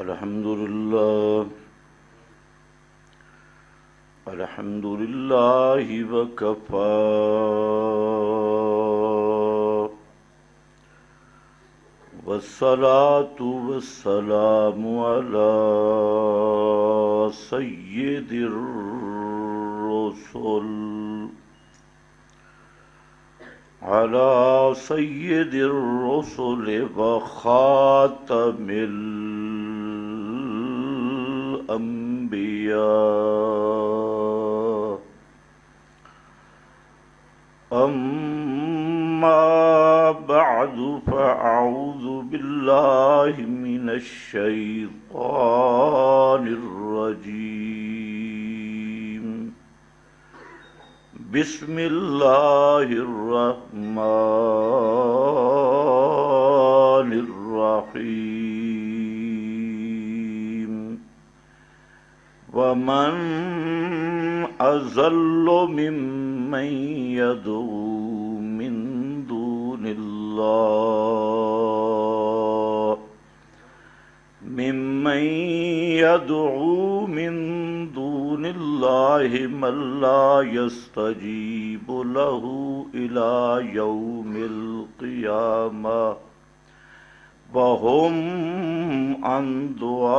الحمد لله وكفى والصلاة والسلام على سيد الرسل وخاتم الأنبياء. أما بعد فأعوذ بالله من الشيطان الرجيم. بسم الله الرحمن الرحيم. ومن أضل ممن يدعو من دون الله من لا يستجيب له إلى يوم القيامة وهم عن دعائهم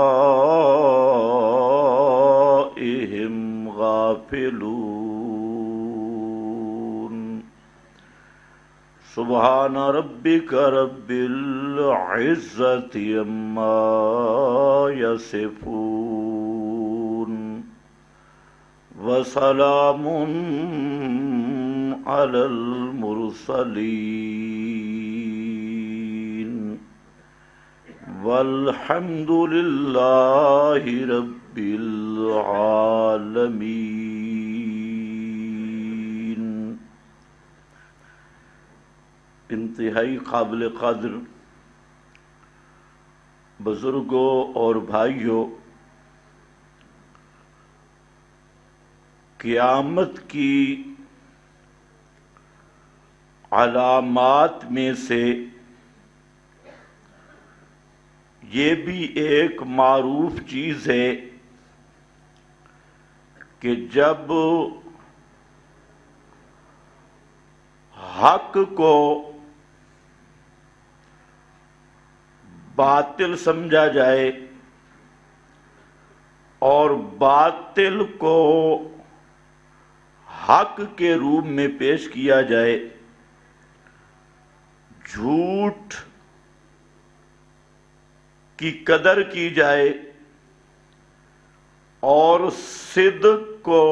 غافلون. سبحان ربك رب العزة عما يصفون وسلام على المرسلين والحمد لله رب العالمين. انتہائی قابل قدر بزرگوں اور بھائیوں، قیامت کی علامات میں سے یہ بھی ایک معروف چیز ہے کہ جب حق کو باطل سمجھا جائے اور باطل کو حق کے روپ میں پیش کیا جائے، جھوٹ کی قدر کی جائے اور صدق کو،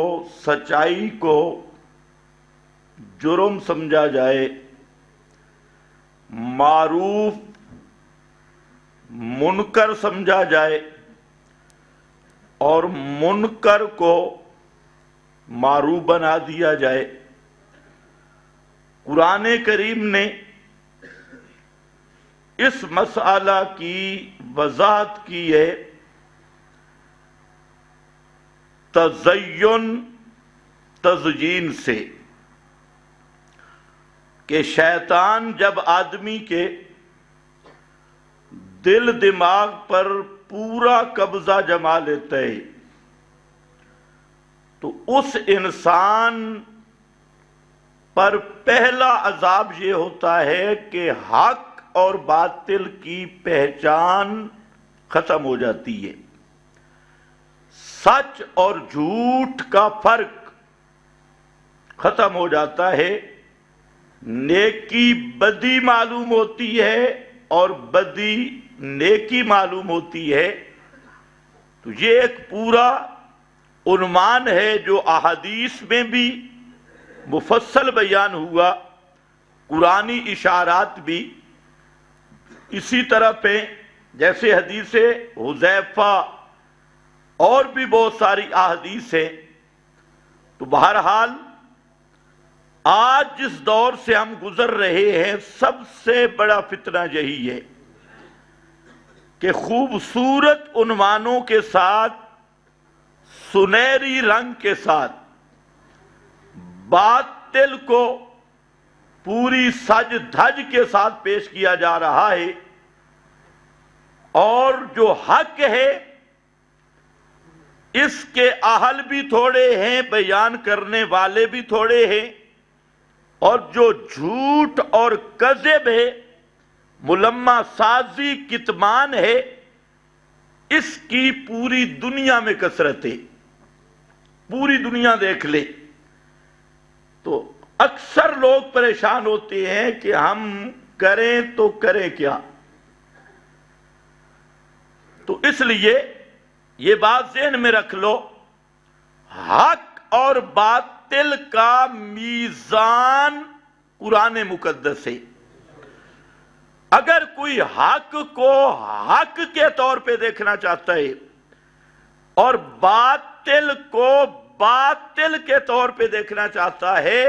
سچائی کو جرم سمجھا جائے، معروف منکر سمجھا جائے اور منکر کو معروف بنا دیا جائے. قرآن کریم نے اس مسئلہ کی وضاحت کی ہے تزیین سے کہ شیطان جب آدمی کے دل دماغ پر پورا قبضہ جما لیتا ہے تو اس انسان پر پہلا عذاب یہ ہوتا ہے کہ حق اور باطل کی پہچان ختم ہو جاتی ہے، سچ اور جھوٹ کا فرق ختم ہو جاتا ہے، نیکی بدی معلوم ہوتی ہے اور بدی نیکی معلوم ہوتی ہے. تو یہ ایک پورا عنوان ہے جو احادیث میں بھی مفصل بیان ہوا، قرآنی اشارات بھی اسی طرح پہ، جیسے حدیث حذیفہ اور بھی بہت ساری احادیث ہیں. تو بہرحال آج جس دور سے ہم گزر رہے ہیں سب سے بڑا فتنہ یہی ہے کہ خوبصورت عنوانوں کے ساتھ، سنہری رنگ کے ساتھ باطل کو پوری سج دھج کے ساتھ پیش کیا جا رہا ہے اور جو حق ہے اس کے اہل بھی تھوڑے ہیں، بیان کرنے والے بھی تھوڑے ہیں، اور جو جھوٹ اور کذب ہے، ملمہ سازی، کتمان ہے، اس کی پوری دنیا میں کثرت ہے۔ پوری دنیا دیکھ لے تو اکثر لوگ پریشان ہوتے ہیں کہ ہم کریں تو کریں کیا۔ تو اس لیے یہ بات ذہن میں رکھ لو، حق اور باطل کا میزان قرآن مقدس ہے۔ اگر کوئی حق کو حق کے طور پہ دیکھنا چاہتا ہے اور باطل کو باطل کے طور پہ دیکھنا چاہتا ہے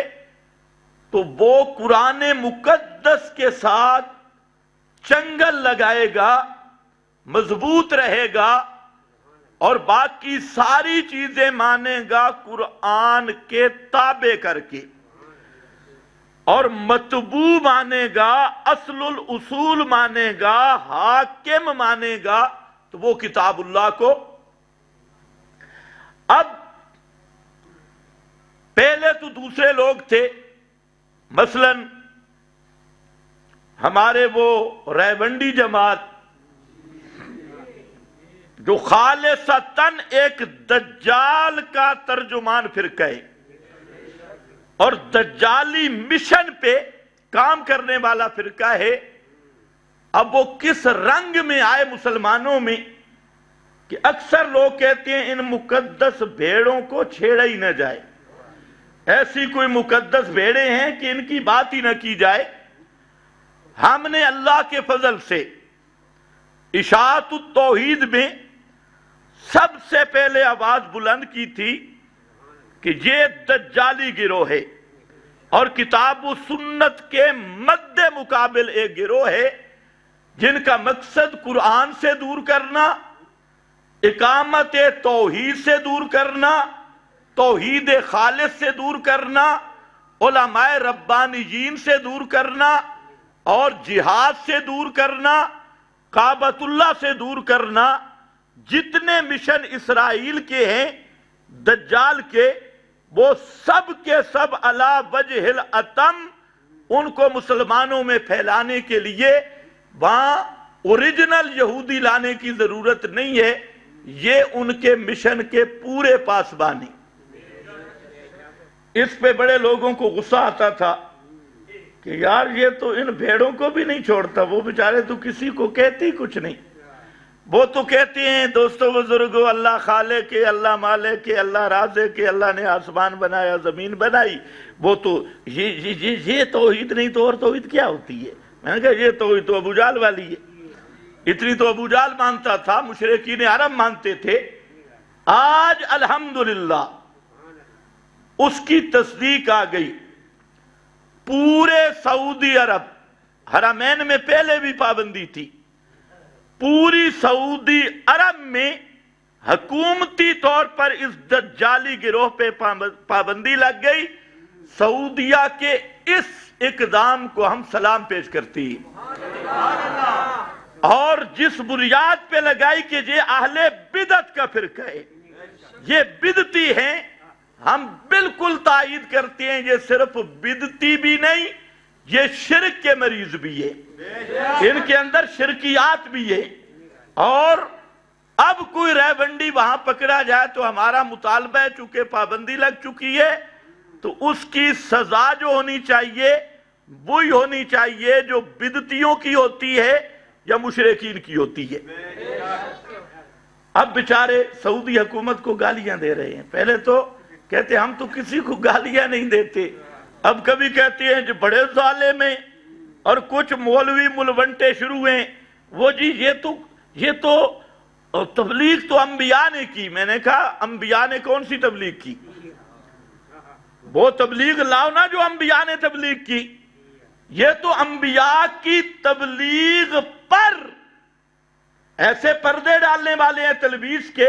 تو وہ قرآن مقدس کے ساتھ چنگل لگائے گا، مضبوط رہے گا، اور باقی ساری چیزیں مانے گا قرآن کے تابع کر کے، اور متبوع مانے گا، اصل الاصول مانے گا، حاکم مانے گا، تو وہ کتاب اللہ کو۔ اب پہلے تو دوسرے لوگ تھے، مثلا ہمارے وہ ریونڈی جماعت جو خالصتاً ایک دجال کا ترجمان فرقہ ہے اور دجالی مشن پہ کام کرنے والا فرقہ ہے۔ اب وہ کس رنگ میں آئے مسلمانوں میں کہ اکثر لوگ کہتے ہیں ان مقدس بھیڑوں کو چھیڑا ہی نہ جائے، ایسی کوئی مقدس بھیڑیں ہیں کہ ان کی بات ہی نہ کی جائے۔ ہم نے اللہ کے فضل سے اشاعت التوحید میں سب سے پہلے آواز بلند کی تھی کہ یہ دجالی گروہ ہے، اور کتاب و سنت کے مد مقابل ایک گروہ ہے جن کا مقصد قرآن سے دور کرنا، اقامت توحید سے دور کرنا، توحید خالص سے دور کرنا، علماء ربانیین سے دور کرنا، اور جہاد سے دور کرنا، کعبۃ اللہ سے دور کرنا۔ جتنے مشن اسرائیل کے ہیں دجال کے، وہ سب کے سب علی وجہ الاتم ان کو مسلمانوں میں پھیلانے کے لیے وہاں اوریجنل یہودی لانے کی ضرورت نہیں ہے، یہ ان کے مشن کے پورے پاسبانی۔ اس پہ بڑے لوگوں کو غصہ آتا تھا کہ یار یہ تو ان بھیڑوں کو بھی نہیں چھوڑتا، وہ بیچارے تو کسی کو کہتے ہی کچھ نہیں، وہ تو کہتے ہیں دوستو بزرگو اللہ خالق ہے، اللہ مالک ہے، اللہ رازق ہے، اللہ نے آسمان بنایا، زمین بنائی، وہ تو یہ توحید نہیں تو اور توحید کیا ہوتی ہے؟ میں نے کہا یہ توحید تو ابو جہل والی ہے، اتنی تو ابو جہل مانتا تھا، مشرکین عرب مانتے تھے۔ آج الحمدللہ اس کی تصدیق آ گئی، پورے سعودی عرب، حرمین میں پہلے بھی پابندی تھی، پوری سعودی عرب میں حکومتی طور پر اس دجالی گروہ پہ پابندی لگ گئی۔ سعودیہ کے اس اقدام کو ہم سلام پیش کرتی ہیں، اور جس بنیاد پہ لگائی کہ یہ اہل بدعت کا فرقہ ہے، یہ بدعتی ہیں، ہم بالکل تائید کرتے ہیں، یہ صرف بدعتی بھی نہیں، یہ شرک کے مریض بھی ہے، ان کے اندر شرکیات بھی ہے۔ اور اب کوئی ریونڈی وہاں پکڑا جائے تو ہمارا مطالبہ ہے، چونکہ پابندی لگ چکی ہے تو اس کی سزا جو ہونی چاہیے وہی ہونی چاہیے جو بدعتیوں کی ہوتی ہے یا مشرکین کی ہوتی ہے۔ اب بیچارے سعودی حکومت کو گالیاں دے رہے ہیں، پہلے تو کہتے ہم تو کسی کو گالیاں نہیں دیتے، اب کبھی کہتے ہیں جو بڑے ظالم ہیں، اور کچھ مولوی ملونٹے شروع ہیں، وہ جی یہ تو تبلیغ تو انبیاء نے کی۔ میں نے کہا انبیاء نے کون سی تبلیغ کی؟ وہ تبلیغ لاؤ نا جو انبیاء نے تبلیغ کی۔ یہ تو انبیاء کی تبلیغ پر ایسے پردے ڈالنے والے ہیں تلبیس کے،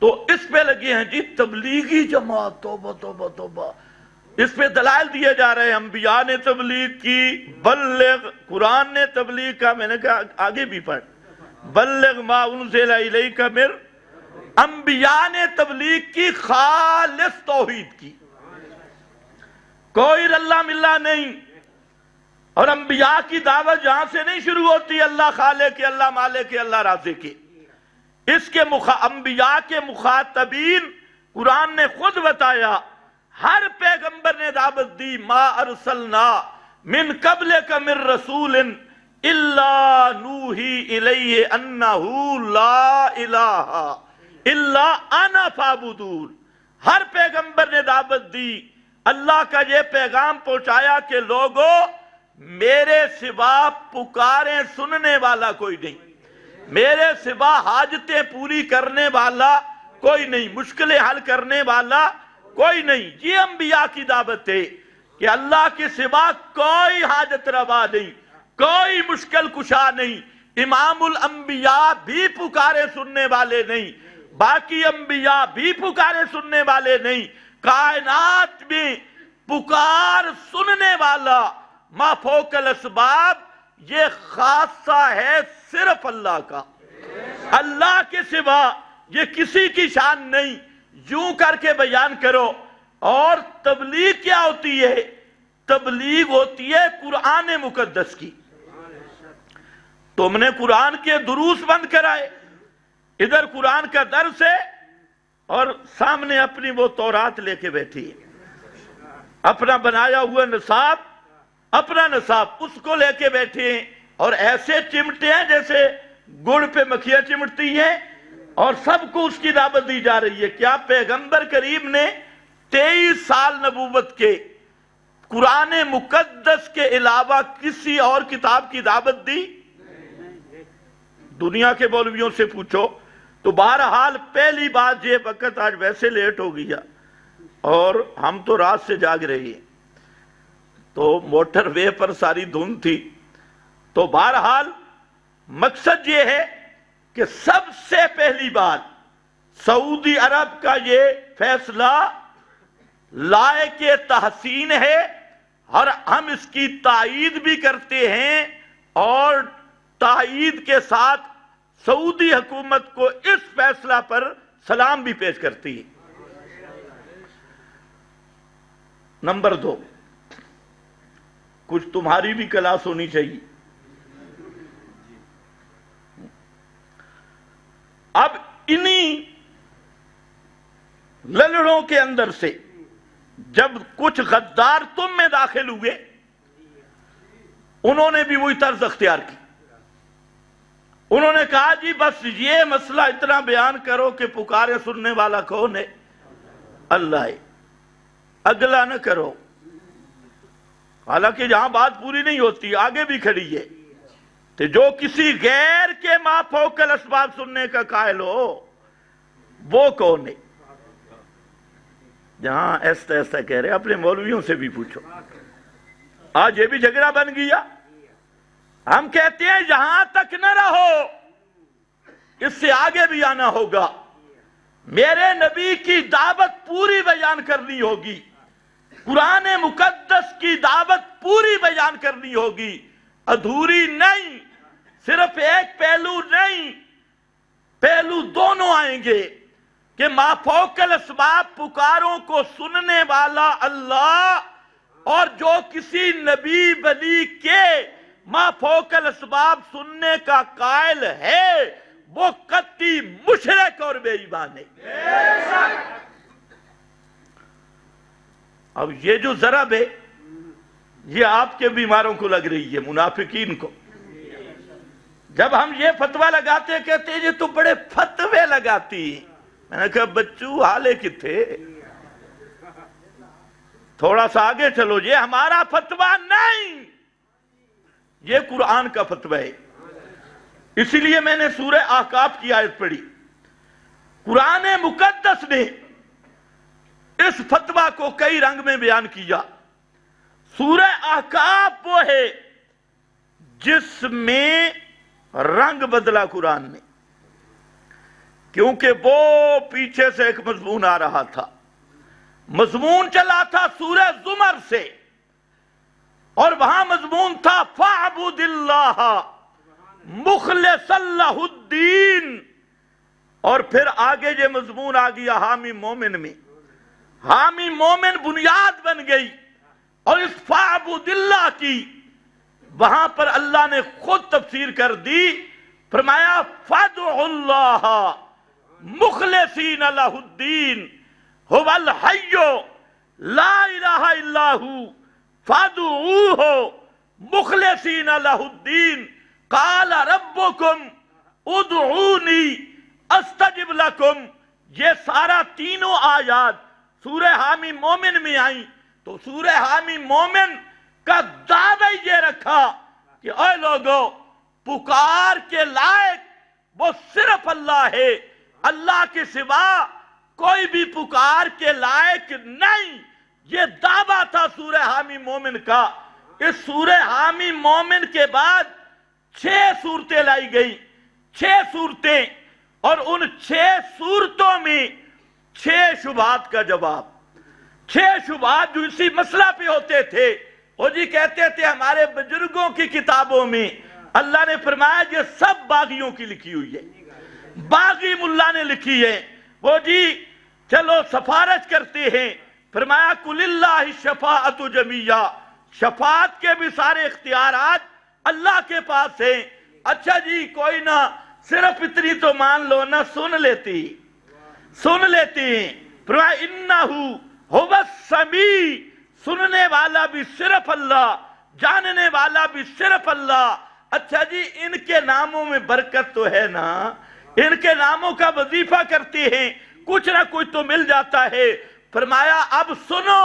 تو اس پہ لگے ہیں جی تبلیغی جماعت، توبہ توبہ توبہ، اس پہ دلائل دیے جا رہے ہیں، انبیاء نے تبلیغ کی، بلغ، قرآن نے تبلیغ کا۔ میں نے کہا آگے بھی پڑھ، بلغ ما انزل الیک من، انبیاء نے تبلیغ کی خالص توحید کی، کوئی رلا ملا نہیں. اور انبیاء کی دعوت جہاں سے نہیں شروع ہوتی اللہ خالق کے، اللہ مالک کے، اللہ رازق کے. اس کے انبیاء کے مخاطبین قرآن نے خود بتایا، ہر پیغمبر نے دعوت دی، ما ارسلنا من قبلک من رسول الا نوحی الیہ انہ لا الہ الا انا فاعبدون. ہر پیغمبر نے دعوت دی، اللہ کا یہ پیغام پہنچایا کہ لوگوں میرے سوا پکاریں سننے والا کوئی نہیں، میرے سوا حاجتیں پوری کرنے والا کوئی نہیں، مشکلیں حل کرنے والا کوئی نہیں. یہ انبیاء کی دعوت ہے کہ اللہ کے سوا کوئی حاجت روا نہیں، کوئی مشکل کشا نہیں. امام الانبیاء بھی پکارے سننے والے نہیں، باقی انبیاء بھی پکارے سننے والے نہیں. کائنات میں پکار سننے والا ما فوق الاسباب یہ خاصہ ہے صرف اللہ کا، اللہ کے سوا یہ کسی کی شان نہیں. یوں کر کے بیان کرو. اور تبلیغ کیا ہوتی ہے؟ تبلیغ ہوتی ہے قرآن مقدس کی. تم نے قرآن کے دروس بند کرائے، ادھر قرآن کا درس ہے اور سامنے اپنی وہ تورات لے کے بیٹھی ہے، اپنا بنایا ہوا نصاب، اپنا نصاب اس کو لے کے بیٹھے ہیں اور ایسے چمٹے ہیں جیسے گڑ پہ مکھیاں چمٹتی ہیں، اور سب کو اس کی دعوت دی جا رہی ہے. کیا پیغمبر کریم نے 23 سال نبوت کے قرآن مقدس کے علاوہ کسی اور کتاب کی دعوت دی؟ دنیا کے مولویوں سے پوچھو. تو بہرحال پہلی بات یہ، وقت آج ویسے لیٹ ہو گیا اور ہم تو رات سے جاگ رہے ہیں، تو موٹر وے پر ساری دھند تھی. تو بہرحال مقصد یہ ہے کہ سب سے پہلی بات سعودی عرب کا یہ فیصلہ لائق تحسین ہے اور ہم اس کی تائید بھی کرتے ہیں، اور تائید کے ساتھ سعودی حکومت کو اس فیصلہ پر سلام بھی پیش کرتی ہے. نمبر 2، کچھ تمہاری بھی کلاس ہونی چاہیے. اب انہی للڑوں کے اندر سے جب کچھ غدار تم میں داخل ہوئے، انہوں نے بھی وہی طرز اختیار کی. انہوں نے کہا جی بس یہ مسئلہ اتنا بیان کرو کہ پکارے سننے والا کون ہے؟ اللہ ہے، اگلا نہ کرو. حالانکہ جہاں بات پوری نہیں ہوتی آگے بھی کھڑی ہے کہ جو کسی غیر کے ما فوق الاسباب سننے کا قائل ہو وہ کون ہے؟ جہاں ایسا ایسا کہہ رہے اپنے مولویوں سے بھی پوچھو. آج یہ بھی جھگڑا بن گیا. ہم کہتے ہیں یہاں تک نہ رہو، اس سے آگے بھی آنا ہوگا. میرے نبی کی دعوت پوری بیان کرنی ہوگی، قرآن مقدس کی دعوت پوری بیان کرنی ہوگی، ادھوری نہیں. صرف ایک پہلو نہیں، پہلو دونوں آئیں گے کہ ما فوق الاسباب پکاروں کو سننے والا اللہ، اور جو کسی نبی ولی کے ما فوق الاسباب سننے کا قائل ہے وہ قطعی مشرک اور بے ایمان ہے. اب یہ جو ضرب ہے یہ آپ کے بیماروں کو لگ رہی ہے، منافقین کو. جب ہم یہ فتوہ لگاتے کہتے ہیں یہ تو بڑے فتوے لگاتی. میں نے کہا بچو حالے کتھے، تھوڑا سا آگے چلو. یہ ہمارا فتوہ نہیں، یہ قرآن کا فتوہ ہے. اسی لیے میں نے سورہ احقاف کی آیت پڑھی. قرآن مقدس نے اس فتوہ کو کئی رنگ میں بیان کیا. سورہ احقاف وہ ہے جس میں رنگ بدلا قرآن نے، کیونکہ وہ پیچھے سے ایک مضمون آ رہا تھا. مضمون چلا تھا سورہ زمر سے، اور وہاں مضمون تھا فَاعْبُدِ اللَّهَ مخلصا لہ الدین. اور پھر آگے یہ مضمون آ گیا حامی مومن میں. حامی مومن بنیاد بن گئی. اور اس فاعبد اللہ کی وہاں پر اللہ نے خود تفسیر کر دی. فرمایا فادعوا اللہ مخلصین لہ الدین هو الحی لا الہ الا ہو فادعوہ مخلصین لہ الدین قال ربکم ادعونی استجب لکم. یہ سارا تینوں آیات سورہ حامی مومن میں آئیں تو سورہ حامی مومن کا دعوی یہ رکھا کہ اے لوگو پکار کے لائق وہ صرف اللہ ہے، اللہ کے سوا کوئی بھی پکار کے لائق نہیں. یہ دعویٰ تھا سورہ حامی مومن کا. اس سورہ حامی مومن کے بعد 6 صورتیں لائی گئی. 6 صورتیں، اور ان 6 صورتوں میں 6 شبہات کا جواب. 6 شبہات جو اسی مسئلہ پہ ہوتے تھے. وہ جی کہتے تھے ہمارے بزرگوں کی کتابوں میں اللہ نے فرمایا یہ سب باغیوں کی لکھی ہوئی ہے، باغی ملا نے لکھی ہے. وہ جی چلو سفارش کرتے ہیں. فرمایا قل اللہ الشفاعۃ جمیعا، شفاعت کے بھی سارے اختیارات اللہ کے پاس ہیں. اچھا جی کوئی نہ، صرف اتنی تو مان لو نا، سن لیتی ہیں. فرمایا انہ هو السمیع، سننے والا بھی صرف اللہ، جاننے والا بھی صرف اللہ. اچھا جی ان کے ناموں میں برکت تو ہے نا، ان کے ناموں کا وظیفہ کرتے ہیں، کچھ نہ کچھ تو مل جاتا ہے. فرمایا اب سنو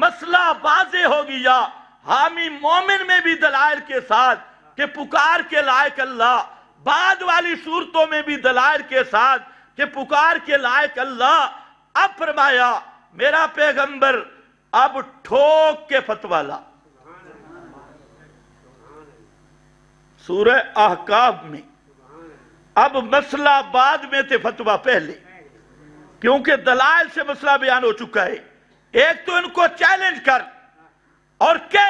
مسئلہ واضح ہو گیا. حامی مومن میں بھی دلائل کے ساتھ کہ پکار کے لائق اللہ، بعد والی صورتوں میں بھی دلائل کے ساتھ کہ پکار کے لائق اللہ. اب فرمایا میرا پیغمبر اب ٹھوک کے فتویٰ لا. سورہ احقاف میں اب مسئلہ بعد میں تھے، فتویٰ پہلے، کیونکہ دلائل سے مسئلہ بیان ہو چکا ہے. ایک تو ان کو چیلنج کر اور کہ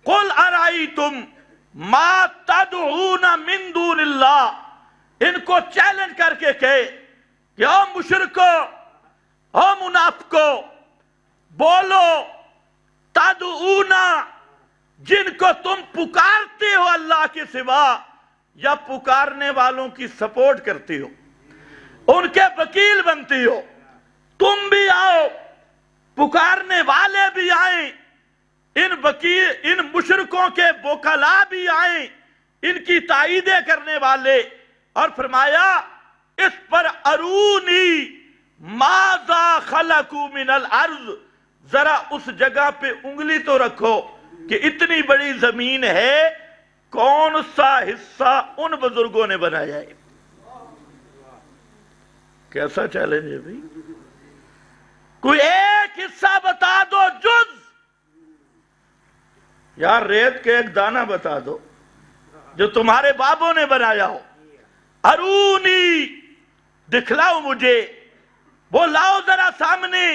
قل ارائیتم ما تدعون من دون اللہ، ان کو چیلنج کر کے کہے کہ او مشرکو، او منافقو، بولو تدعون، جن کو تم پکارتے ہو اللہ کے سوا یا پکارنے والوں کی سپورٹ کرتے ہو، ان کے وکیل بنتے ہو، تم بھی آؤ، پکارنے والے بھی آئیں، ان مشرکوں کے وکلا بھی آئیں، ان کی تائیدیں کرنے والے. اور فرمایا اس پر ارونی ماذا خلقوا من الارض، ذرا اس جگہ پہ انگلی تو رکھو کہ اتنی بڑی زمین ہے، کون سا حصہ ان بزرگوں نے بنایا ہے. کیسا چیلنج ہے بھائی؟ کوئی ایک حصہ بتا دو، جز یار ریت کے ایک دانہ بتا دو جو تمہارے بابوں نے بنایا ہو. ارونی، دکھلاؤ مجھے، وہ لاؤ ذرا سامنے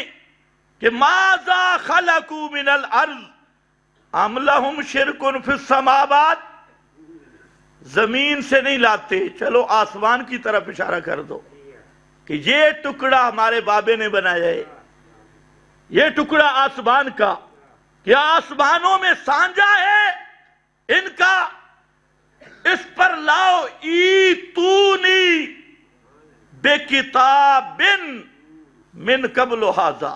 کہ ماذا خلقوا من الارض ام لہم شرک فی السماوات. زمین سے نہیں لاتے، چلو آسمان کی طرف اشارہ کر دو کہ یہ ٹکڑا ہمارے بابے نے بنایا ہے، یہ ٹکڑا آسمان کا، کیا آسمانوں میں سانجا ہے ان کا؟ اس پر لاؤ ایتونی بے کتاب من قبل ھذا.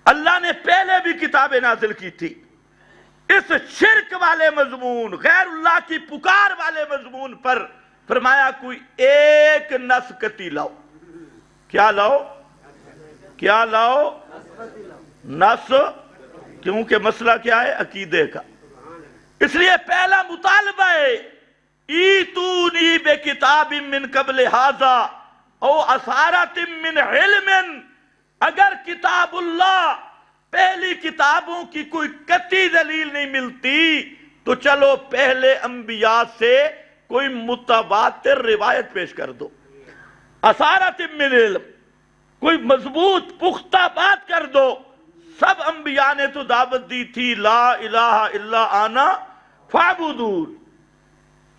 اللہ نے پہلے بھی کتابیں نازل کی تھی. اس شرک والے مضمون، غیر اللہ کی پکار والے مضمون پر فرمایا کوئی ایک نص کتی لاؤ. کیا لاؤ؟ کیا لاؤ؟ نص. کیونکہ مسئلہ کیا ہے؟ عقیدے کا. اس لیے پہلا مطالبہ ہے ایتونی بے کتاب من قبل ھذا او اثارت من علم. اگر کتاب اللہ، پہلی کتابوں کی کوئی قطعی دلیل نہیں ملتی تو چلو پہلے انبیاء سے کوئی متواتر روایت پیش کر دو. اثارت من علم، کوئی مضبوط پختہ بات کر دو. سب انبیاء نے تو دعوت دی تھی لا الہ الا انا فاعبدون،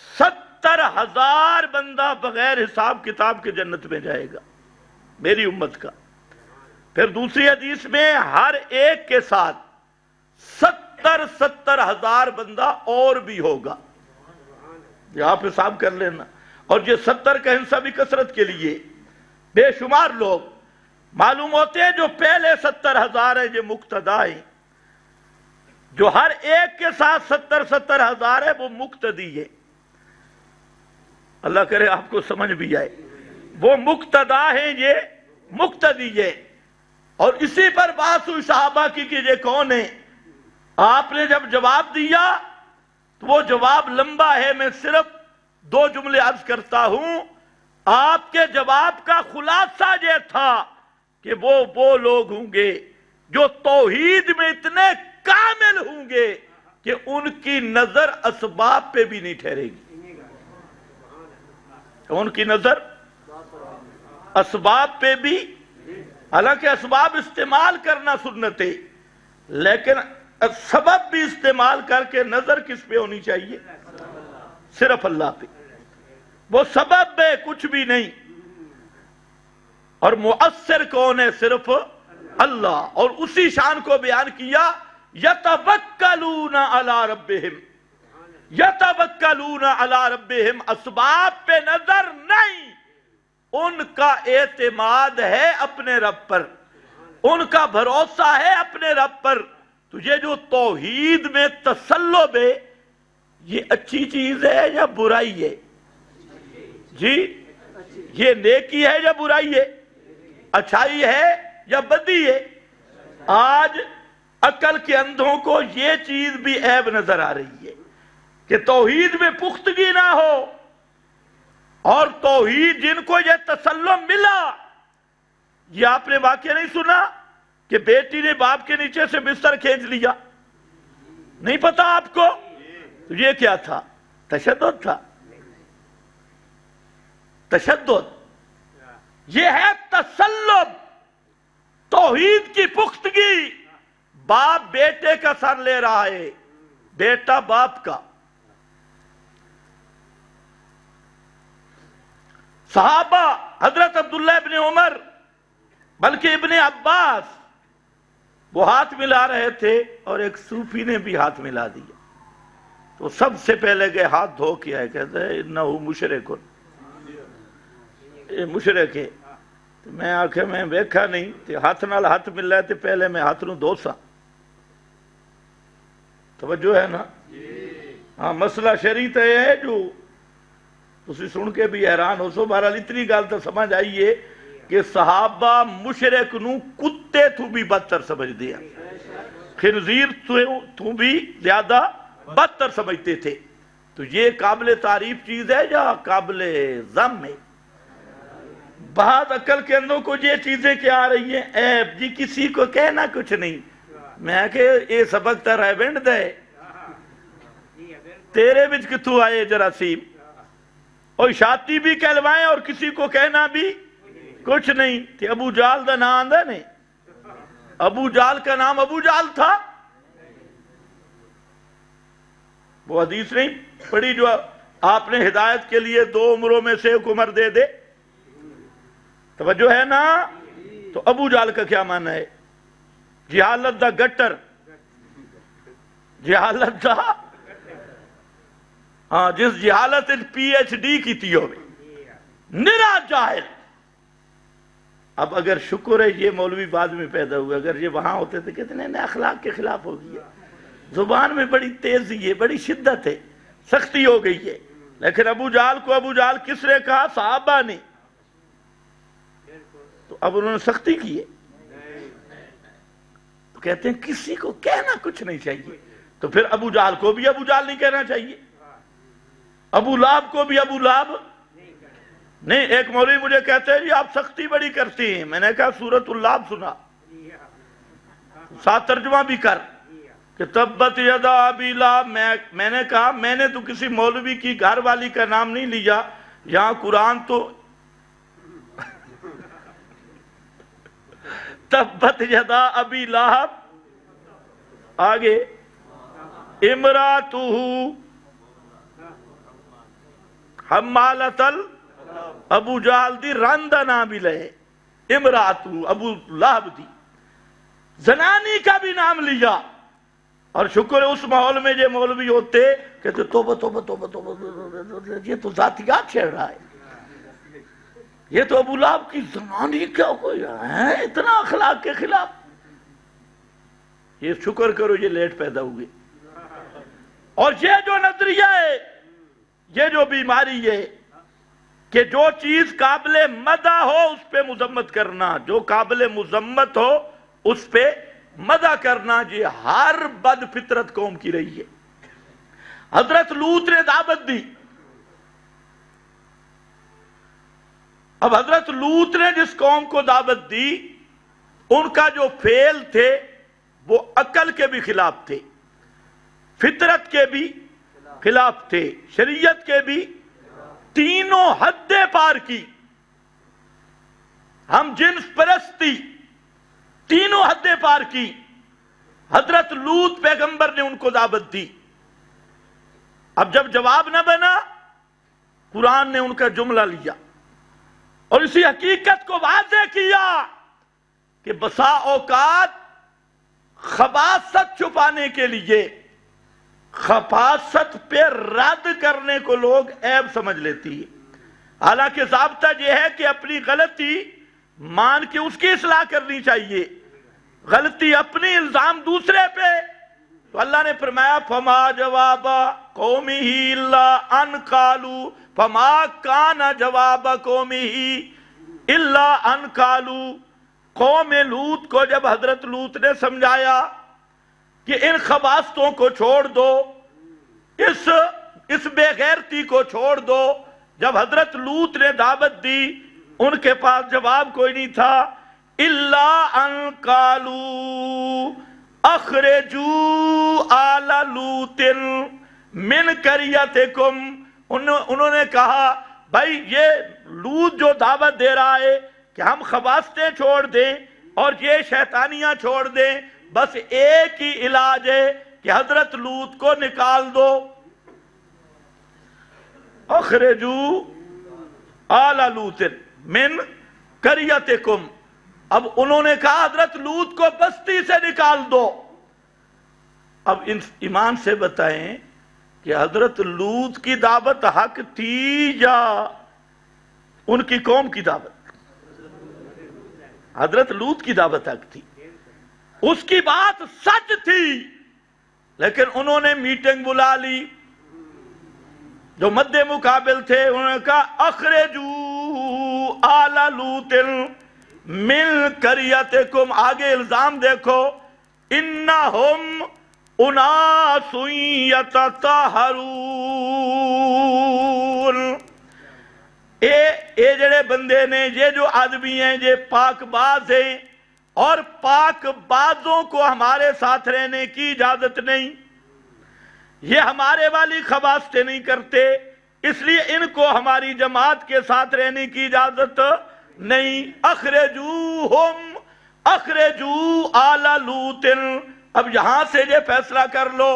70,000 بندہ بغیر حساب کتاب کے جنت میں جائے گا میری امت کا. پھر دوسری حدیث میں ہر ایک کے ساتھ 70,000 بندہ اور بھی ہوگا. آپ حساب کر لینا. اور یہ 70 کا حصہ بھی کثرت کے لیے بے شمار لوگ معلوم ہوتے ہیں. جو پہلے 70,000 ہیں یہ مقتدا ہیں. جو ہر ایک کے ساتھ 70,000 ہے وہ مقتدی ہے. اللہ کرے آپ کو سمجھ بھی آئے. وہ مقتدا ہیں یہ مقتدی ہے. اور اسی پر بات ہوئی صحابہ کی کہ یہ کون ہے. آپ نے جب جواب دیا تو وہ جواب لمبا ہے. میں صرف 2 جملے عرض کرتا ہوں. آپ کے جواب کا خلاصہ یہ تھا کہ وہ لوگ ہوں گے جو توحید میں اتنے کامل ہوں گے کہ ان کی نظر اسباب پہ بھی نہیں ٹھہرے گی. ان کی نظر اسباب پہ بھی، حالانکہ اسباب استعمال کرنا سنت ہے، لیکن سبب بھی استعمال کر کے نظر کس پہ ہونی چاہیے؟ صرف اللہ پہ. وہ سبب ہے کچھ بھی نہیں. اور مؤثر کون ہے؟ صرف اللہ. اور اسی شان کو بیان کیا یتوکلون علی ربہم. یتوکلون علی ربہم، اسباب پہ نظر نہیں، ان کا اعتماد ہے اپنے رب پر، ان کا بھروسہ ہے اپنے رب پر. تو یہ جو توحید میں تسلب ہے یہ اچھی چیز ہے یا برائی ہے؟ جی یہ نیکی ہے یا برائی ہے؟ اچھائی ہے یا بدی ہے؟ آج عقل کے اندھوں کو یہ چیز بھی عیب نظر آ رہی ہے کہ توحید میں پختگی نہ ہو. اور توحید جن کو یہ تسلم ملا، یہ آپ نے واقعہ نہیں سنا کہ بیٹی نے باپ کے نیچے سے بستر کھینچ لیا؟ نہیں پتا آپ کو؟ تو یہ کیا تھا؟ تشدد تھا. تشدد یہ ہے تسلب. توحید کی پختگی. باپ بیٹے کا سر لے رہا ہے، بیٹا باپ کا. صحابہ حضرت عبداللہ ابن عمر بلکہ ابن عباس وہ ہاتھ ملا رہے تھے اور ایک صوفی نے بھی ہاتھ ملا دیا. تو سب سے پہلے گئے ہاتھ دھو کے آئے، کہتے ہیں انہو مشرک، یہ مشرک ہے. میں آنکھیں میں ویکھا نہیں تے ہاتھ نال ہاتھ مل رہے تھے، پہلے میں ہاتھ نو دھو سا. توجہ ہے نا؟ ہاں مسئلہ شریعت ہے جو تسی سن کے بھی حیران ہو سو. بہرحال اتنی گل تو سمجھ آئیے کہ صحابہ مشرک نو کتے تو بھی بدتر سمجھ دیا، خنزیر تو بھی زیادہ بدتر سمجھتے تھے. تو یہ قابل تعریف چیز ہے یا قابل ذم ہے؟ بعض عقل کے اندروں کو یہ چیزیں کیا آ رہی ہیں؟ عیب جی کسی کو کہنا کچھ نہیں. میں کہ یہ سبق تا ریونڈ دے تیرے بچ کتوں آئے جراثیم، اور شاتی بھی کہلوائیں اور کسی کو کہنا بھی کچھ نہیں. کہ ابو جال دا نام آندہ نہیں؟ ابو جال کا نام ابو جال تھا؟ وہ حدیث نہیں پڑھی جو آپ نے ہدایت کے لیے 2 عمروں میں سے 1 عمر دے دے؟ توجہ ہے نا؟ تو ابو جال کا کیا معنی ہے؟ جہالت دا گٹر، جہالت دا، ہاں جس جہالت پی ایچ ڈی کی تھی ہوئے نرا جاہل. اب اگر شکر ہے یہ مولوی بعد میں پیدا ہوئے، اگر یہ وہاں ہوتے تھے کتنے نئے اخلاق کے خلاف ہو گئی ہے. زبان میں بڑی تیزی ہے، بڑی شدت ہے، سختی ہو گئی ہے. لیکن ابو جال کو ابو جال کس نے کہا؟ صحابہ نے. تو اب انہوں نے سختی کی ہے. تو کہتے ہیں کسی کو کہنا کچھ نہیں چاہیے. تو پھر ابو جال کو بھی ابو جال نہیں کہنا چاہیے، ابو لہب کو بھی ابو لہب نہیں. ایک مولوی مجھے کہتے ہیں جی آپ سختی بڑی کرتی ہیں. میں نے کہا سورۃ اللہب سنا، ساتھ ترجمہ بھی کر کہ تبت یدا ابی لہب. میں نے کہا میں نے تو کسی مولوی کی گھر والی کا نام نہیں لیا، یہاں قرآن تو تبت یدا ابی لہب، آگے امراتہ حمالۃ ابو جہل دی راندہ نام بھی لے، امراتو ابو لہب دی زنانی کا بھی نام لیا۔ اور شکر ہے اس ماحول میں جو مولوی ہوتے کہتے توبہ توبہ توبہ توبہ، یہ تو ذاتیات چھیڑ رہا ہے، یہ تو ابو لہب کی زنانی کیا کوئی ہے اتنا اخلاق کے خلاف۔ یہ شکر کرو یہ لیٹ پیدا ہوئے۔ اور یہ جو نظریہ ہے، یہ جو بیماری ہے کہ جو چیز قابل مدح ہو اس پہ مذمت کرنا، جو قابل مذمت ہو اس پہ مدح کرنا، یہ ہر بد فطرت قوم کی رہی ہے۔ حضرت لوط نے دعوت دی، اب حضرت لوط نے جس قوم کو دعوت دی ان کا جو فعل تھے وہ عقل کے بھی خلاف تھے، فطرت کے بھی خلاف تھے، شریعت کے بھی، تینوں حدیں پار کی، ہم جنس پرستی تینوں حدیں پار کی۔ حضرت لوط پیغمبر نے ان کو دعوت دی، اب جب جواب نہ بنا قرآن نے ان کا جملہ لیا اور اسی حقیقت کو واضح کیا کہ بسا اوقات خباثت چھپانے کے لیے، خباثت پہ رد کرنے کو لوگ عیب سمجھ لیتی ہے، حالانکہ ضابطہ یہ ہے کہ اپنی غلطی مان کے اس کی اصلاح کرنی چاہیے، غلطی اپنی الزام دوسرے پہ۔ تو اللہ نے فرمایا فما جواب قومہ الا ان قالوا، فما کان جواب قومہ الا ان قالوا، قوم لوط کو جب حضرت لوط نے سمجھایا کہ ان خباثتوں کو چھوڑ دو، اس بے غیرتی کو چھوڑ دو، جب حضرت لوط نے دعوت دی ان کے پاس جواب کوئی نہیں تھا، الا ان قالوا اخرجوا آل لوط من قریتکم، انہوں نے کہا بھائی یہ لوط جو دعوت دے رہا ہے کہ ہم خباثتیں چھوڑ دیں اور یہ شیطانیاں چھوڑ دیں، بس ایک ہی علاج ہے کہ حضرت لوط کو نکال دو، اخرجوا آل لوط من قریتکم۔ اب انہوں نے کہا حضرت لوط کو بستی سے نکال دو۔ اب ایمان سے بتائیں کہ حضرت لوط کی دعوت حق تھی یا ان کی قوم کی دعوت؟ حضرت لوط کی دعوت حق تھی، اس کی بات سچ تھی، لیکن انہوں نے میٹنگ بلا لی، جو مد مقابل تھے انہوں نے کہا اخرجوا آل لوط من قریتکم، آگے الزام دیکھو، انہم اناس یتطہرون، اے جڑے بندے نے، یہ جو آدمی ہیں یہ پاک باز ہیں، اور پاک بازوں کو ہمارے ساتھ رہنے کی اجازت نہیں، یہ ہمارے والی خباثتیں نہیں کرتے، اس لیے ان کو ہماری جماعت کے ساتھ رہنے کی اجازت نہیں۔ اخرجوہم، اخرجو آل لوط، اب یہاں سے یہ فیصلہ کر لو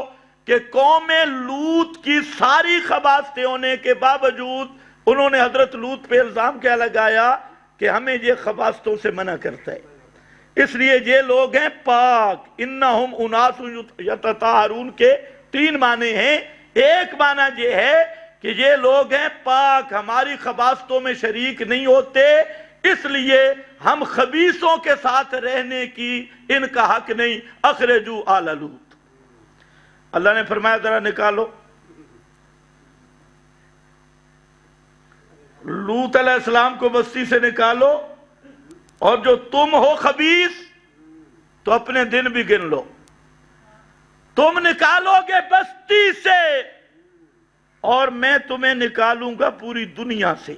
کہ قوم لوط کی ساری خباثتیں ہونے کے باوجود انہوں نے حضرت لوط پہ الزام کیا لگایا کہ ہمیں یہ خباثتوں سے منع کرتا ہے، اس لیے یہ لوگ ہیں پاک۔ انہم اناس یتطہرون کے تین معنی ہیں، ایک معنی یہ ہے کہ یہ لوگ ہیں پاک، ہماری خباثتوں میں شریک نہیں ہوتے، اس لیے ہم خبیثوں کے ساتھ رہنے کی ان کا حق نہیں۔ اخرجو آل لوط، اللہ نے فرمایا ذرا نکالو، لوط علیہ السلام کو بستی سے نکالو، اور جو تم ہو خبیث تو اپنے دن بھی گن لو، تم نکالو گے بستی سے اور میں تمہیں نکالوں گا پوری دنیا سے،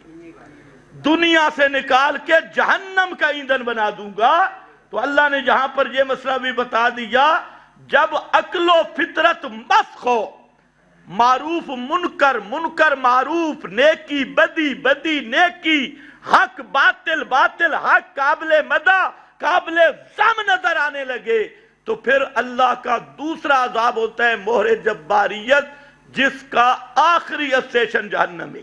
دنیا سے نکال کے جہنم کا ایندھن بنا دوں گا۔ تو اللہ نے جہاں پر یہ مسئلہ بھی بتا دیا، جب عقل و فطرت مسخ ہو، معروف منکر، منکر معروف، نیکی بدی، بدی نیکی، حق باطل، باطل حق، قابل مدح قابل ذم نظر آنے لگے، تو پھر اللہ کا دوسرا عذاب ہوتا ہے مہر جباریت، جس کا آخری اسٹیشن جہنم ہے۔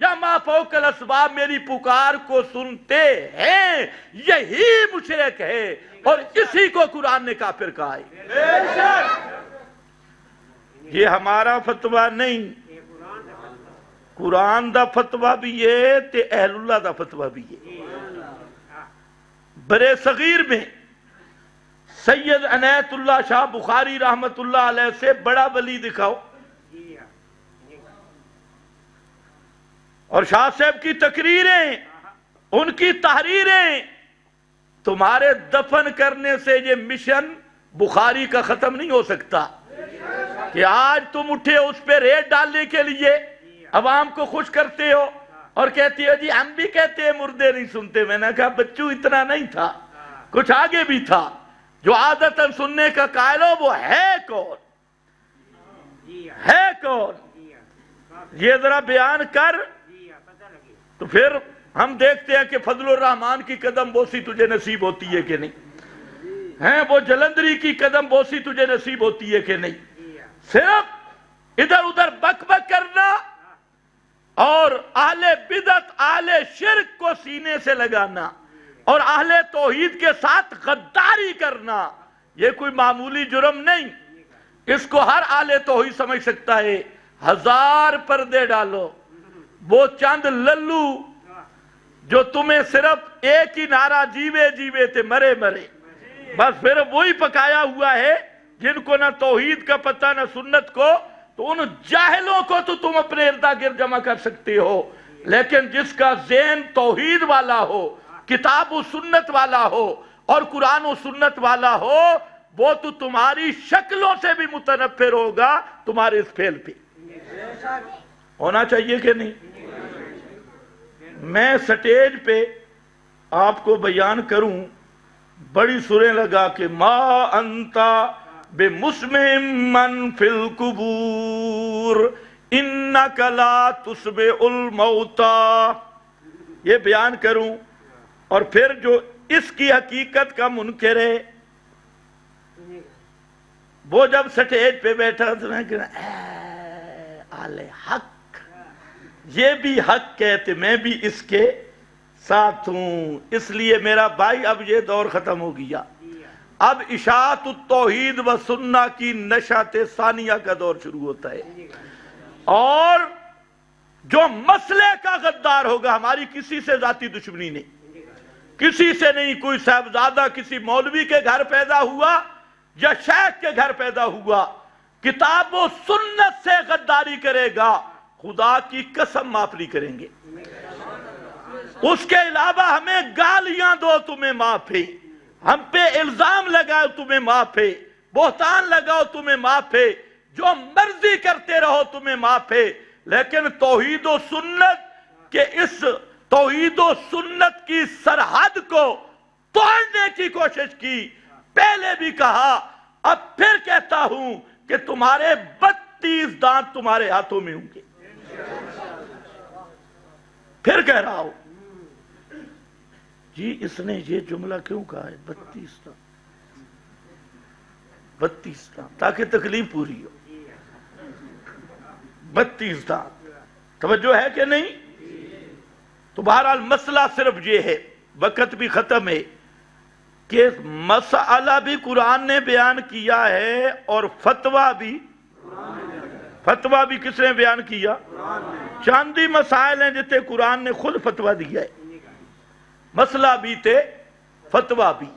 یا ما فوق الاسباب میری پکار کو سنتے ہیں، یہی مشرک ہے اور اسی کو قرآن نے کافر کہا ہے۔ یہ ہمارا فتویٰ نہیں، قرآن دا فتویٰ بھی ہے تے اہل اللہ دا فتویٰ بھی ہے۔ برے صغیر میں سید عنایت اللہ شاہ بخاری رحمت اللہ علیہ سے بڑا ولی دکھاؤ، اور شاہ صاحب کی تقریریں، ان کی تحریریں، تمہارے دفن کرنے سے یہ مشن بخاری کا ختم نہیں ہو سکتا کہ آج تم اٹھے اس پہ ریٹ ڈالنے کے لیے عوام کو خوش کرتے ہو اور کہتے ہو جی ہم بھی کہتے ہیں مردے نہیں سنتے۔ میں نے کہا بچوں اتنا نہیں تھا، کچھ آگے بھی تھا۔ جو عادتاً سننے کا قائل ہو وہ ہے کون؟ ہے کون؟ یہ ذرا بیان کر، تو پھر ہم دیکھتے ہیں کہ فضل الرحمان کی قدم بوسی تجھے نصیب ہوتی ہے کہ نہیں، ہیں وہ جلندری کی قدم بوسی تجھے نصیب ہوتی ہے کہ نہیں۔ صرف ادھر ادھر بک بک کرنا اور اہل بدعت اہل شرک کو سینے سے لگانا اور اہل توحید کے ساتھ غداری کرنا، یہ کوئی معمولی جرم نہیں۔ اس کو ہر اہل توحید سمجھ سکتا ہے۔ 1000 پردے ڈالو، وہ چند للو جو تمہیں صرف ایک ہی نعرہ جیوے جیوے تھے مرے مرے، بس پھر وہی پکایا ہوا ہے جن کو نہ توحید کا پتہ نہ سنت کو، تو ان جاہلوں کو تو تم اپنے اردا گرد جمع کر سکتے ہو، لیکن جس کا ذہن توحید والا ہو، کتاب و سنت والا ہو اور قرآن و سنت والا ہو، وہ تو تمہاری شکلوں سے بھی متنفر ہوگا تمہارے اس فعل پہ۔ ہونا چاہیے کہ نہیں؟ میں سٹیج پہ آپ کو بیان کروں، بڑی سریں لگا کہ ما انتا بمسمع من فی القبور انک لا تسمع الموتى، یہ بیان کروں، اور پھر جو اس کی حقیقت کا منکر ہے وہ جب سٹیج پہ بیٹھا تو میں کہا اے آل حق، یہ بھی حق کہتے، میں بھی اس کے ساتھ ہوں، اس لیے میرا بھائی اب یہ دور ختم ہو گیا، اب اشاعت التوحید و سنہ کی نشاط ثانیہ کا دور شروع ہوتا ہے، اور جو مسئلے کا غدار ہوگا، ہماری کسی سے ذاتی دشمنی نہیں، کسی سے نہیں، کوئی صاحبزادہ کسی مولوی کے گھر پیدا ہوا یا شیخ کے گھر پیدا ہوا، کتاب و سنت سے غداری کرے گا، خدا کی قسم معاف نہیں کریں گے۔ اس کے علاوہ ہمیں گالیاں دو تمہیں معاف ہے، ہم پہ الزام لگاؤ تمہیں معاف ہے، بہتان لگاؤ تمہیں معاف ہے، جو مرضی کرتے رہو تمہیں معاف ہے، لیکن توحید و سنت کے اس توحید و سنت کی سرحد کو توڑنے کی کوشش کی، پہلے بھی کہا اب پھر کہتا ہوں کہ تمہارے 32 دانت تمہارے ہاتھوں میں ہوں گے، پھر کہہ رہا ہوں جی اس نے یہ جملہ کیوں کہا ہے 32 دانت، 32 دانت تاکہ تکلیف پوری ہو، 32 دانت، توجہ ہے کہ نہیں؟ تو بہرحال مسئلہ صرف یہ ہے، وقت بھی ختم ہے، کہ مسئلہ بھی قرآن نے بیان کیا ہے اور فتویٰ بھی کس نے بیان کیا؟ چاندی مسائل ہیں جتے قرآن نے خود فتویٰ دیا ہے، مسئلہ بھی تھے فتویٰ بھی،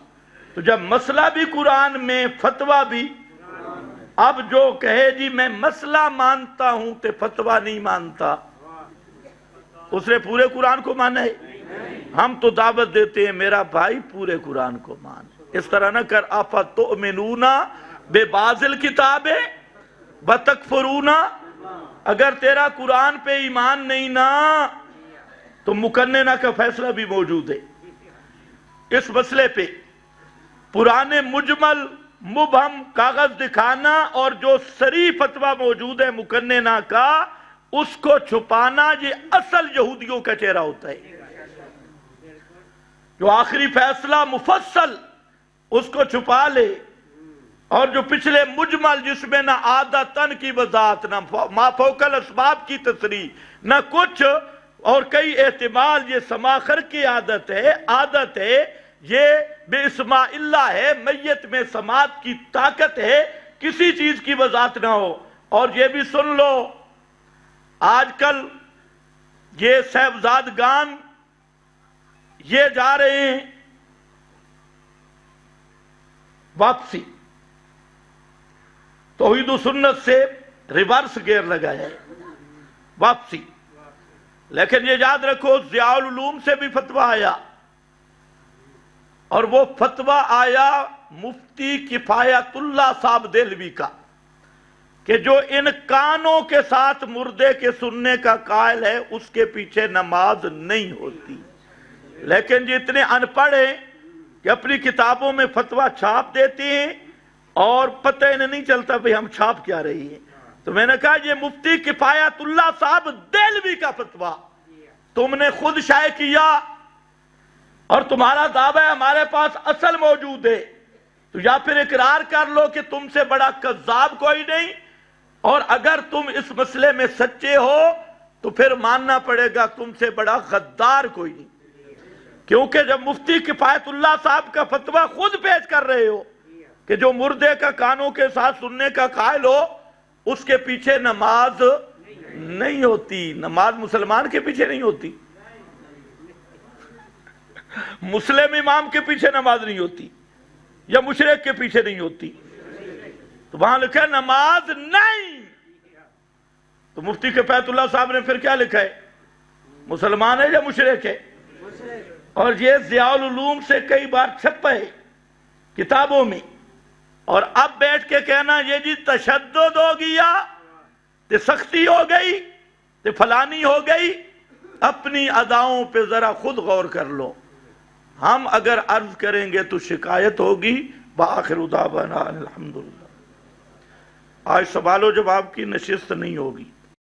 تو جب مسئلہ بھی قرآن میں فتویٰ بھی، اب جو کہے جی میں مسئلہ مانتا ہوں تے فتویٰ نہیں مانتا، اس نے پورے قرآن کو مانا ہے؟ ہم تو دعوت دیتے ہیں میرا بھائی پورے قرآن کو مان، اس طرح نہ کر افتؤمنون ببعض الکتاب وتکفرون، اگر تیرا قرآن پہ ایمان نہیں نا تو مکننہ کا فیصلہ بھی موجود ہے اس مسئلے پہ، پرانے مجمل مبہم کاغذ دکھانا اور جو صریح فتویٰ موجود ہے مکننہ کا اس کو چھپانا، یہ اصل یہودیوں کا چہرہ ہوتا ہے، جو آخری فیصلہ مفصل اس کو چھپا لے، اور جو پچھلے مجمل جس میں نہ عادتاً کی وضاحت، نہ ما فوق الاسباب کی تصریح، نہ کچھ، اور کئی احتمال یہ سماخر کی عادت ہے، یہ بے اسماء اللہ ہے، میت میں سماعت کی طاقت ہے، کسی چیز کی وضاحت نہ ہو۔ اور یہ بھی سن لو، آج کل یہ صاحبزادگان یہ جا رہے ہیں واپسی، توحید و سنت سے ریورس گیئر لگایا ہے، واپسی۔ لیکن یہ یاد رکھو ضیاء العلوم سے بھی فتویٰ آیا، اور وہ فتویٰ آیا مفتی کفایت اللہ صاحب دہلوی کا، کہ جو ان کانوں کے ساتھ مردے کے سننے کا قائل ہے اس کے پیچھے نماز نہیں ہوتی۔ لیکن یہ اتنے ان پڑھ ہیں کہ اپنی کتابوں میں فتویٰ چھاپ دیتے ہیں اور پتہ انہیں نہیں چلتا بھئی ہم چھاپ کیا رہی ہیں۔ تو میں نے کہا یہ مفتی کفایت اللہ صاحب دہلوی کا فتویٰ تم نے خود شائع کیا، اور تمہارا دعویٰ ہے ہمارے پاس اصل موجود ہے، تو یا پھر اقرار کر لو کہ تم سے بڑا کذاب کوئی نہیں، اور اگر تم اس مسئلے میں سچے ہو تو پھر ماننا پڑے گا تم سے بڑا غدار کوئی نہیں، کیونکہ جب مفتی کفایت اللہ صاحب کا فتویٰ خود پیش کر رہے ہو کہ جو مردے کا کانوں کے ساتھ سننے کا قائل ہو اس کے پیچھے نماز نہیں ہوتی۔ نماز مسلمان کے پیچھے نہیں ہوتی، مسلم امام کے پیچھے نماز نہیں ہوتی، یا مشرک کے پیچھے نہیں ہوتی، تو وہاں لکھا ہے نماز نہیں۔ تو مفتی کفایت اللہ صاحب نے پھر کیا لکھا ہے؟ مسلمان ہے یا مشرک ہے؟ اور یہ ضیاء العلوم سے کئی بار چھپا ہے کتابوں میں، اور اب بیٹھ کے کہنا یہ جی تشدد ہو گیا، تے سختی ہو گئی، تے فلانی ہو گئی، اپنی اداؤں پہ ذرا خود غور کر لو۔ ہم اگر عرض کریں گے تو شکایت ہوگی۔ وآخر دعوانا الحمدللہ۔ آج سوال و جواب کی نشست نہیں ہوگی۔